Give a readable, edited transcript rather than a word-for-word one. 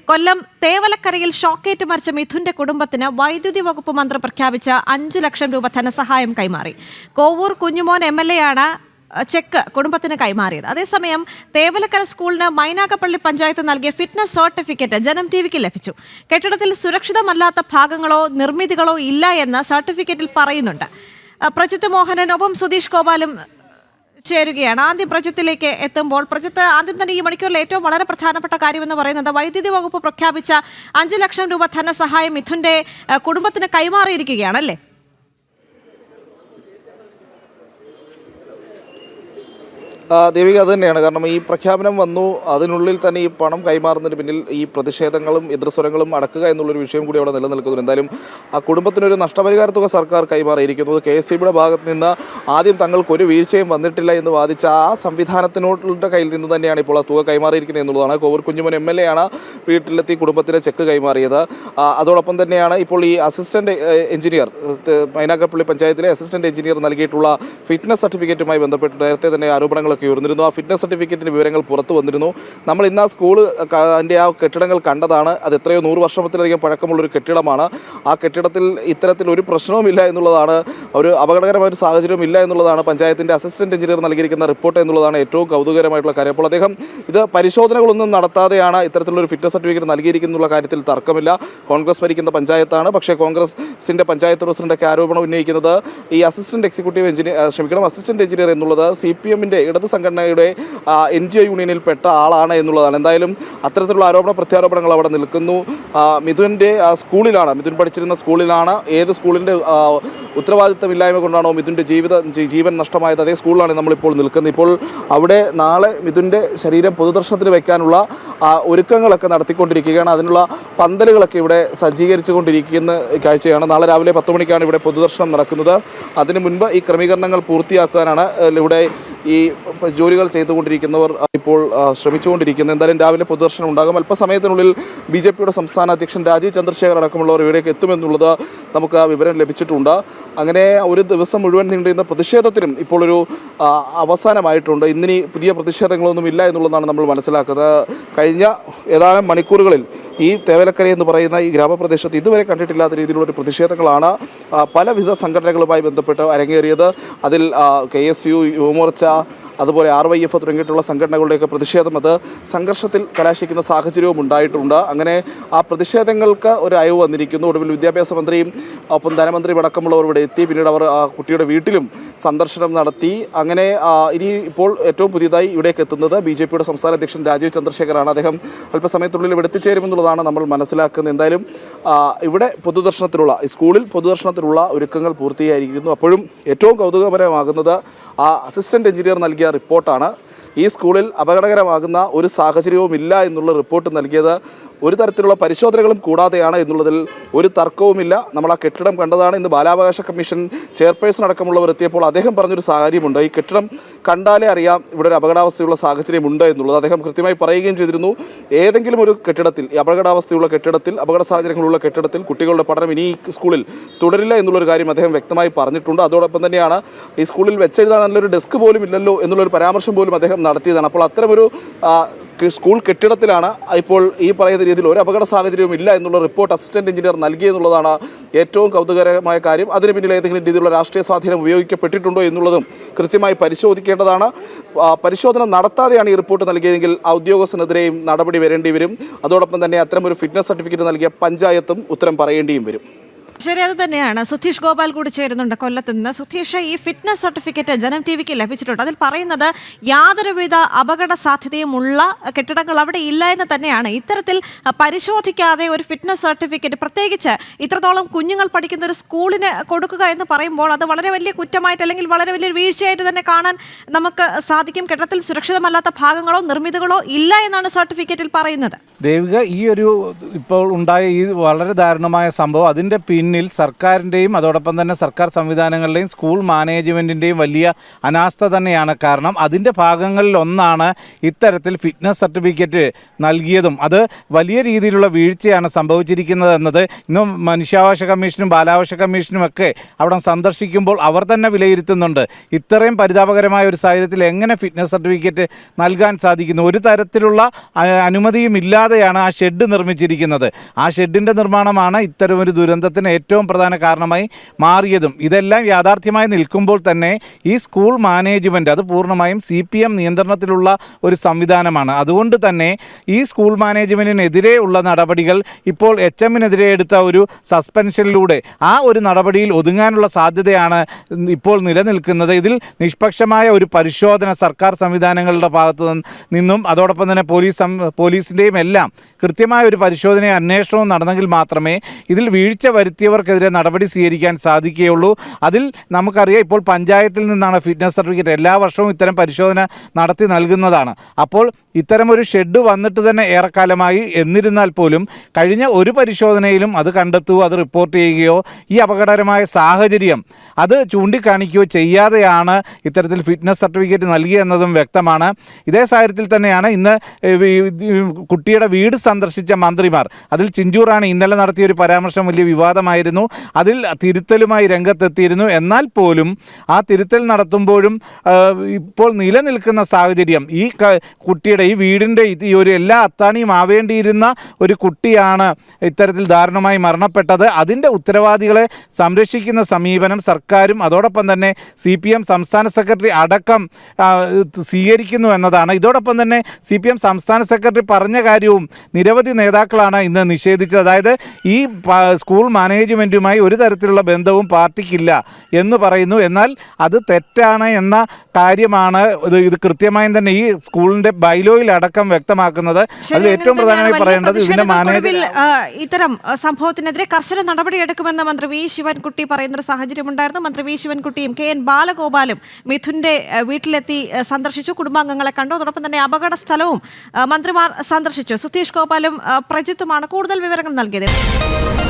കൊല്ലം തേവലക്കരയിൽ ഷോക്കേറ്റ് മരിച്ച മിഥുന്റെ കുടുംബത്തിന് വൈദ്യുതി വകുപ്പ് മന്ത്രി പ്രഖ്യാപിച്ച 5 ലക്ഷം രൂപ ധനസഹായം കൈമാറി. കോവൂർ കുഞ്ഞുമോൻ MLA ആണ് ചെക്ക് കുടുംബത്തിന് കൈമാറിയത്. അതേസമയം തേവലക്കര സ്കൂളിന് മൈനാഗപ്പള്ളി പഞ്ചായത്ത് നൽകിയ ഫിറ്റ്നസ് സർട്ടിഫിക്കറ്റ് ജനം ടിവിക്ക് ലഭിച്ചു. കെട്ടിടത്തിൽ സുരക്ഷിതമല്ലാത്ത ഭാഗങ്ങളോ നിർമ്മിതികളോ ഇല്ല എന്ന് സർട്ടിഫിക്കറ്റിൽ പറയുന്നുണ്ട്. പ്രജിത്ത് മോഹനൻ ഒപ്പം സുധീഷ് ഗോപാലും ചേരുകയാണ്. ആദ്യം പ്രജിത്തിലേക്ക് എത്തുമ്പോൾ, പ്രജിത്ത്, ആദ്യം തന്നെ ഈ മണിക്കൂറിൽ ഏറ്റവും വളരെ പ്രധാനപ്പെട്ട കാര്യമെന്ന് പറയുന്നത് വൈദ്യുതി വകുപ്പ് പ്രഖ്യാപിച്ച 5 ലക്ഷം രൂപ ധനസഹായം മിഥുന്റെ കുടുംബത്തിന് കൈമാറിയിരിക്കുകയാണല്ലേ? ദേവിക, അത് തന്നെയാണ്. കാരണം ഈ പ്രഖ്യാപനം വന്നു, അതിനുള്ളിൽ തന്നെ ഈ പണം കൈമാറുന്നതിന് പിന്നിൽ ഈ പ്രതിഷേധങ്ങളും എതിർസ്വരങ്ങളും അടക്കുക എന്നുള്ളൊരു വിഷയം കൂടി അവിടെ നിലനിൽക്കുന്നു. എന്തായാലും ആ കുടുംബത്തിനൊരു നഷ്ടപരിഹാര തുക സർക്കാർ കൈമാറിയിരിക്കുന്നത് KSEBിയുടെ ഭാഗത്ത് നിന്ന് ആദ്യം തങ്ങൾക്കൊരു വീഴ്ചയും വന്നിട്ടില്ല എന്ന് വാദിച്ച ആ സംവിധാനത്തിനോടുള്ള കയ്യിൽ നിന്ന് തന്നെയാണ് ഇപ്പോൾ ആ തുക കൈമാറിയിരിക്കുന്നത് എന്നുള്ളതാണ്. കോവൂർ കുഞ്ഞുമോൻ MLA ആണ് വീട്ടിലെത്തി കുടുംബത്തിന് ചെക്ക് കൈമാറിയത്. അതോടൊപ്പം തന്നെയാണ് ഇപ്പോൾ ഈ അസിസ്റ്റന്റ് എഞ്ചിനീയർ, മൈനാഗപ്പള്ളി പഞ്ചായത്തിലെ അസിസ്റ്റന്റ് എഞ്ചിനീയർ നൽകിയിട്ടുള്ള ഫിറ്റ്നസ് സർട്ടിഫിക്കറ്റുമായി ബന്ധപ്പെട്ട് നേരത്തെ തന്നെ ആരോപണങ്ങൾ ഉയർന്നിരുന്നു. ആ ഫിറ്റ്നസ് സർട്ടിഫിക്കറ്റിന്റെ വിവരങ്ങൾ പുറത്തു വന്നിരുന്നു. നമ്മൾ ഇന്ന് ആ സ്കൂൾ അതിൻ്റെ ആ കെട്ടിടങ്ങൾ കണ്ടതാണ്. അത് എത്രയോ 100 വർഷത്തിലധികം പഴക്കമുള്ളൊരു കെട്ടിടമാണ്. ആ കെട്ടിടത്തിൽ ഇത്തരത്തിൽ ഒരു പ്രശ്നവുമില്ല എന്നുള്ളതാണ്, ഒരു അപകടകരമായ ഒരു സാഹചര്യവും ഇല്ല എന്നുള്ളതാണ് പഞ്ചായത്തിൻ്റെ അസിസ്റ്റന്റ് എഞ്ചിനീയർ നൽകിയിരിക്കുന്ന റിപ്പോർട്ട് എന്നുള്ളതാണ് ഏറ്റവും കൗതുകരമായിട്ടുള്ള കാര്യം. അപ്പോൾ അദ്ദേഹം ഇത് പരിശോധനകളൊന്നും നടത്താതെയാണ് ഇത്തരത്തിലുള്ളൊരു ഫിറ്റ്നസ് സർട്ടിഫിക്കറ്റ് നൽകിയിരിക്കുന്നുള്ള കാര്യത്തിൽ തർക്കമില്ല. കോൺഗ്രസ് ഭരിക്കുന്ന പഞ്ചായത്താണ്. പക്ഷേ കോൺഗ്രസിൻ്റെ പഞ്ചായത്ത് പ്രസിഡന്റൊക്കെ ആരോപണം ഉന്നയിക്കുന്നത് ഈ അസിസ്റ്റന്റ് എഞ്ചിനീയർ എന്നുള്ളത് CPMന്റെ ഇടത് സംഘടനയുടെ NGO യൂണിയനിൽ പെട്ട ആളാണ് എന്നുള്ളതാണ്. എന്തായാലും അത്തരത്തിലുള്ള ആരോപണ പ്രത്യാരോപണങ്ങൾ അവിടെ നിൽക്കുന്നു. മിഥുൻ്റെ സ്കൂളിലാണ്, മിഥുൻ പഠിച്ചിരുന്ന സ്കൂളിലാണ്. ഏത് സ്കൂളിൻ്റെ ഉത്തരവാദിത്തമില്ലായ്മ കൊണ്ടാണോ മിഥുൻ്റെ ജീവൻ നഷ്ടമായത്, അതേ സ്കൂളിലാണ് നമ്മളിപ്പോൾ നിൽക്കുന്നത്. ഇപ്പോൾ അവിടെ നാളെ മിഥുൻ്റെ ശരീരം പൊതുദർശനത്തിന് വയ്ക്കാനുള്ള ഒരുക്കങ്ങളൊക്കെ നടത്തിക്കൊണ്ടിരിക്കുകയാണ്. അതിനുള്ള പന്തലുകളൊക്കെ ഇവിടെ സജ്ജീകരിച്ചു കൊണ്ടിരിക്കുന്ന കാഴ്ചയാണ്. നാളെ രാവിലെ 10 മണിക്കാണ് ഇവിടെ പൊതുദർശനം നടക്കുന്നത്. അതിനു മുൻപ് ഈ ക്രമീകരണങ്ങൾ പൂർത്തിയാക്കാനാണ് ഇവിടെ ഈ ജോലികൾ ചെയ്തുകൊണ്ടിരിക്കുന്നവർ ഇപ്പോൾ ശ്രമിച്ചുകൊണ്ടിരിക്കുന്നത്. എന്തായാലും രാവിലെ പൊതുദർശനം ഉണ്ടാകും. അല്പസമയത്തിനുള്ളിൽ BJPയുടെ സംസ്ഥാന അധ്യക്ഷൻ രാജീവ് ചന്ദ്രശേഖർ അടക്കമുള്ളവർ ഇവിടേക്ക് എത്തുമെന്നുള്ളത് നമുക്ക് വിവരം ലഭിച്ചിട്ടുണ്ട്. അങ്ങനെ ഒരു ദിവസം മുഴുവൻ നീണ്ടുന്ന പ്രതിഷേധത്തിനും ഇപ്പോൾ ഒരു അവസാനമായിട്ടുണ്ട്. ഇന്നിനി പുതിയ പ്രതിഷേധങ്ങളൊന്നും ഇല്ല എന്നുള്ളതാണ് നമ്മൾ മനസ്സിലാക്കുന്നത്. കഴിഞ്ഞ ഏതാനും മണിക്കൂറുകളിൽ ഈ തേവലക്കര എന്ന് പറയുന്ന ഈ ഗ്രാമപ്രദേശത്ത് ഇതുവരെ കണ്ടിട്ടില്ലാത്ത രീതിയിലുള്ള പ്രതിഷേധങ്ങളാണ് പലവിധ സംഘടനകളുമായി ബന്ധപ്പെട്ട് അരങ്ങേറിയത്. അതിൽ KSU, യുവമോർച്ച, അതുപോലെ RYF തുടങ്ങിയിട്ടുള്ള സംഘടനകളുടെയൊക്കെ പ്രതിഷേധം അത് സംഘർഷത്തിൽ കലാശിക്കുന്ന സാഹചര്യവും ഉണ്ടായിട്ടുണ്ട്. അങ്ങനെ ആ പ്രതിഷേധങ്ങൾക്ക് ഒരു അയവ് വന്നിരിക്കുന്നു. ഒടുവിൽ വിദ്യാഭ്യാസ മന്ത്രിയും ഒപ്പം ധനമന്ത്രിയും അടക്കമുള്ളവർ ഇവിടെ എത്തി. പിന്നീട് അവർ ആ കുട്ടിയുടെ വീട്ടിലും സന്ദർശനം നടത്തി. അങ്ങനെ ഇനി ഇപ്പോൾ ഏറ്റവും പുതിയതായി ഇവിടേക്ക് എത്തുന്നത് BJPയുടെ സംസ്ഥാന അധ്യക്ഷൻ രാജീവ് ചന്ദ്രശേഖറാണ്. അദ്ദേഹം അല്പസമയത്തിനുള്ളിൽ ഇവിടെ എത്തിച്ചേരുമെന്നുള്ളതാണ് നമ്മൾ മനസ്സിലാക്കുന്നത്. എന്തായാലും ഇവിടെ സ്കൂളിൽ പൊതുദർശനത്തിനുള്ള ഒരുക്കങ്ങൾ പൂർത്തിയായിരിക്കുന്നു. അപ്പോഴും ഏറ്റവും കൗതുകപരമാകുന്നത് ആ അസിസ്റ്റന്റ് എഞ്ചിനീയർ നൽകിയ റിപ്പോർട്ടാണ്. ഈ സ്കൂളിൽ അപകടകരമാകുന്ന ഒരു സാഹചര്യവും ഇല്ല എന്നുള്ള റിപ്പോർട്ട് നൽകിയത് ഒരു തരത്തിലുള്ള പരിശോധനകളും കൂടാതെയാണ് എന്നുള്ളതിൽ ഒരു തർക്കവുമില്ല. നമ്മൾ ആ കെട്ടിടം കണ്ടതാണ്. ഇന്ന് ബാലാവകാശ കമ്മീഷൻ ചെയർപേഴ്സൺ അടക്കമുള്ളവർ എത്തിയപ്പോൾ അദ്ദേഹം പറഞ്ഞൊരു സാഹചര്യമുണ്ട്. ഈ കെട്ടിടം കണ്ടാലേ അറിയാം ഇവിടെ ഒരു അപകടാവസ്ഥയുള്ള സാഹചര്യമുണ്ട് എന്നുള്ളത്. അദ്ദേഹം കൃത്യമായി പറയുകയും ചെയ്തിരുന്നു. ഏതെങ്കിലും ഒരു കെട്ടിടത്തിൽ, ഈ അപകടാവസ്ഥയുള്ള കെട്ടിടത്തിൽ, അപകട സാഹചര്യങ്ങളുള്ള കെട്ടിടത്തിൽ കുട്ടികളുടെ പഠനം ഇനി ഈ സ്കൂളിൽ തുടരില്ല എന്നുള്ളൊരു കാര്യം അദ്ദേഹം വ്യക്തമായി പറഞ്ഞിട്ടുണ്ട്. അതോടൊപ്പം തന്നെയാണ് ഈ സ്കൂളിൽ വെച്ചെഴുതാൻ നല്ലൊരു ഡെസ്ക് പോലും ഇല്ലല്ലോ എന്നുള്ളൊരു പരാമർശം പോലും അദ്ദേഹം നടത്തിയതാണ്. അപ്പോൾ അത്തരമൊരു സ്കൂൾ കെട്ടിടത്തിലാണ് ഇപ്പോൾ ഈ പറയുന്ന രീതിയിൽ ഒരു അപകട സാഹചര്യവും ഇല്ല എന്നുള്ള റിപ്പോർട്ട് അസിസ്റ്റന്റ് എഞ്ചിനീയർ നൽകിയെന്നുള്ളതാണ് ഏറ്റവും കൗതുകകരമായ കാര്യം. അതിന് പിന്നിൽ ഏതെങ്കിലും രീതിയിലുള്ള രാഷ്ട്രീയ സ്വാധീനം ഉപയോഗിക്കപ്പെട്ടിട്ടുണ്ടോ എന്നുള്ളതും കൃത്യമായി പരിശോധിക്കേണ്ടതാണ്. പരിശോധന നടത്താതെയാണ് ഈ റിപ്പോർട്ട് നൽകിയതെങ്കിൽ ഉദ്യോഗസ്ഥനെതിരെയും നടപടി വരേണ്ടി വരും. അതോടൊപ്പം തന്നെ അത്തരമൊരു ഫിറ്റ്നസ് സർട്ടിഫിക്കറ്റ് നൽകിയ പഞ്ചായത്തും ഉത്തരം പറയേണ്ടിയും വരും. ശരി, അത് തന്നെയാണ്. സുധീഷ് ഗോപാൽ കൂടി ചേരുന്നുണ്ട് കൊല്ലത്ത് നിന്ന്. സുധീഷ്, ഈ ഫിറ്റ്നസ് സർട്ടിഫിക്കറ്റ് ജനം ടിവിക്ക് ലഭിച്ചിട്ടുണ്ട്. അതിൽ പറയുന്നത് യാതൊരുവിധ അപകട സാധ്യതയുമുള്ള കെട്ടിടങ്ങൾ അവിടെ ഇല്ല എന്ന് തന്നെയാണ്. ഇത്തരത്തിൽ പരിശോധിക്കാതെ ഒരു ഫിറ്റ്നസ് സർട്ടിഫിക്കറ്റ്, പ്രത്യേകിച്ച് ഇത്രത്തോളം കുഞ്ഞുങ്ങൾ പഠിക്കുന്ന ഒരു സ്കൂളിന് കൊടുക്കുക എന്ന് പറയുമ്പോൾ അത് വളരെ വലിയ കുറ്റമായിട്ട്, അല്ലെങ്കിൽ വളരെ വലിയൊരു വീഴ്ചയായിട്ട് തന്നെ കാണാൻ നമുക്ക് സാധിക്കും. കെട്ടിടത്തിൽ സുരക്ഷിതമല്ലാത്ത ഭാഗങ്ങളോ നിർമ്മിതികളോ ഇല്ല എന്നാണ് സർട്ടിഫിക്കറ്റിൽ പറയുന്നത്. ദേവിക, ഈ ഒരു ഇപ്പോൾ ഉണ്ടായ ഈ വളരെ ദാരുണമായ സംഭവം, അതിൻ്റെ പിന്നിൽ സർക്കാരിൻ്റെയും അതോടൊപ്പം തന്നെ സർക്കാർ സംവിധാനങ്ങളുടെയും സ്കൂൾ മാനേജ്മെൻറ്റിൻ്റെയും വലിയ അനാസ്ഥ തന്നെയാണ്. കാരണം അതിൻ്റെ ഭാഗങ്ങളിൽ ഒന്നാണ് ഇത്തരത്തിൽ ഫിറ്റ്നസ് സർട്ടിഫിക്കറ്റ് നൽകിയതും. അത് വലിയ രീതിയിലുള്ള വീഴ്ചയാണ് സംഭവിച്ചിരിക്കുന്നത് എന്നത് ഇന്ന് മനുഷ്യാവകാശ കമ്മീഷനും ബാലാവകാശ കമ്മീഷനും ഒക്കെ അവിടെ സന്ദർശിക്കുമ്പോൾ അവർ തന്നെ വിലയിരുത്തുന്നുണ്ട്. ഇത്രയും പരിതാപകരമായ ഒരു സാഹചര്യത്തിൽ എങ്ങനെ ഫിറ്റ്നസ് സർട്ടിഫിക്കറ്റ് നൽകാൻ സാധിക്കുന്നു? ഒരു തരത്തിലുള്ള അനുമതിയും ഇല്ലാതെയാണ് ആ ഷെഡ് നിർമ്മിച്ചിരിക്കുന്നത്. ആ ഷെഡിൻ്റെ നിർമ്മാണമാണ് ഇത്തരമൊരു ദുരന്തത്തിന് ഏറ്റവും പ്രധാന കാരണമായി മാറിയതും. ഇതെല്ലാം യാഥാർത്ഥ്യമായി നിൽക്കുമ്പോൾ തന്നെ ഈ സ്കൂൾ മാനേജ്മെൻറ്റ് അത് പൂർണ്ണമായും CPM നിയന്ത്രണത്തിലുള്ള ഒരു സംവിധാനമാണ്. അതുകൊണ്ട് തന്നെ ഈ സ്കൂൾ മാനേജ്മെൻറ്റിനെതിരെ ഉള്ള നടപടികൾ ഇപ്പോൾ HM-നെതിരെ എടുത്ത ഒരു സസ്പെൻഷനിലൂടെ ആ ഒരു നടപടിയിൽ ഒതുങ്ങാനുള്ള സാധ്യതയാണ് ഇപ്പോൾ നിലനിൽക്കുന്നത്. ഇതിൽ നിഷ്പക്ഷമായ ഒരു പരിശോധന സർക്കാർ സംവിധാനങ്ങളുടെ ഭാഗത്തു നിന്നും അതോടൊപ്പം തന്നെ പോലീസിൻ്റെയും എല്ലാം കൃത്യമായ ഒരു പരിശോധനയും അന്വേഷണവും നടന്നെങ്കിൽ മാത്രമേ ഇതിൽ വീഴ്ച വരുത്തിയവർക്കെതിരെ നടപടി സ്വീകരിക്കാൻ സാധിക്കുകയുള്ളൂ. അതിൽ നമുക്കറിയാം, ഇപ്പോൾ പഞ്ചായത്തിൽ നിന്നാണ് ഫിറ്റ്നസ് സർട്ടിഫിക്കറ്റ് എല്ലാ വർഷവും ഇത്തരം പരിശോധന നടത്തി നൽകുന്നതാണ്. അപ്പോൾ ഇത്തരമൊരു ഷെഡ് വന്നിട്ട് തന്നെ ഏറെക്കാലമായി. എന്നിരുന്നാൽ പോലും കഴിഞ്ഞ ഒരു പരിശോധനയിലും അത് കണ്ടെത്തുകയോ അത് റിപ്പോർട്ട് ചെയ്യുകയോ ഈ അപകടകരമായ സാഹചര്യം അത് ചൂണ്ടിക്കാണിക്കുകയോ ചെയ്യാതെയാണ് ഇത്തരത്തിൽ ഫിറ്റ്നസ് സർട്ടിഫിക്കറ്റ് നൽകിയെന്നതും വ്യക്തമാണ്. ഇതേ സാഹചര്യത്തിൽ തന്നെയാണ് ഇന്ന് കുട്ടിയുടെ വീട് സന്ദർശിച്ച മന്ത്രിമാർ. അതിൽ ചിഞ്ചു റാണി ഇന്നലെ നടത്തിയ ഒരു പരാമർശം വലിയ വിവാദമായിരുന്നു. അതിൽ തിരുത്തലുമായി രംഗത്തെത്തിയിരുന്നു. എന്നാൽ പോലും ആ തിരുത്തൽ നടത്തുമ്പോഴും ഇപ്പോൾ നിലനിൽക്കുന്ന സാഹചര്യം ഈ കുട്ടിയുടെ ഈ വീടിൻ്റെ ഈ ഒരു എല്ലാ അത്താണിയും ആവേണ്ടിയിരുന്ന ഒരു കുട്ടിയാണ് ഇത്തരത്തിൽ ദാരുണമായി മരണപ്പെട്ടത്. അതിൻ്റെ ഉത്തരവാദികളെ സംരക്ഷിക്കുന്ന സമീപനം സർക്കാരും അതോടൊപ്പം തന്നെ CPM സംസ്ഥാന സെക്രട്ടറി അടക്കം സ്വീകരിക്കുന്നു എന്നതാണ്. ഇതോടൊപ്പം തന്നെ CPM സംസ്ഥാന സെക്രട്ടറി പറഞ്ഞ കാര്യവും നിരവധി നേതാക്കളാണ് ഇന്ന് നിഷേധിച്ചത്. അതായത് ഈ സ്കൂൾ മാനേജ്മെൻറ്റുമായി ഒരു തരത്തിലുള്ള ബന്ധവും പാർട്ടിക്കില്ല എന്ന് പറയുന്നു. എന്നാൽ അത് തെറ്റാണ് എന്ന കാര്യമാണ് ഇത് കൃത്യമായും തന്നെ ഈ സ്കൂളിൻ്റെ ബൈലോയിൽ അടക്കം വ്യക്തമാക്കുന്നത്. അതിൽ ഏറ്റവും പ്രധാനമായി പറയേണ്ടത് ഇതിൻ്റെ ഇത്തരം സംഭവത്തിനെതിരെ കർശന നടപടിയെടുക്കുമെന്ന് മന്ത്രി വി ശിവൻകുട്ടി പറയുന്നൊരു സാഹചര്യമുണ്ടായിരുന്നു. മന്ത്രി വി ശിവൻകുട്ടിയും KN ബാലഗോപാലും മിഥുന്റെ വീട്ടിലെത്തി സന്ദർശിച്ചു, കുടുംബാംഗങ്ങളെ കണ്ടു. അതോടൊപ്പം തന്നെ അപകട സ്ഥലവും മന്ത്രിമാർ സന്ദർശിച്ചു. സുധീഷ് ഗോപാലും പ്രജിത്തുമാണ് കൂടുതൽ വിവരങ്ങൾ നൽകിയത്.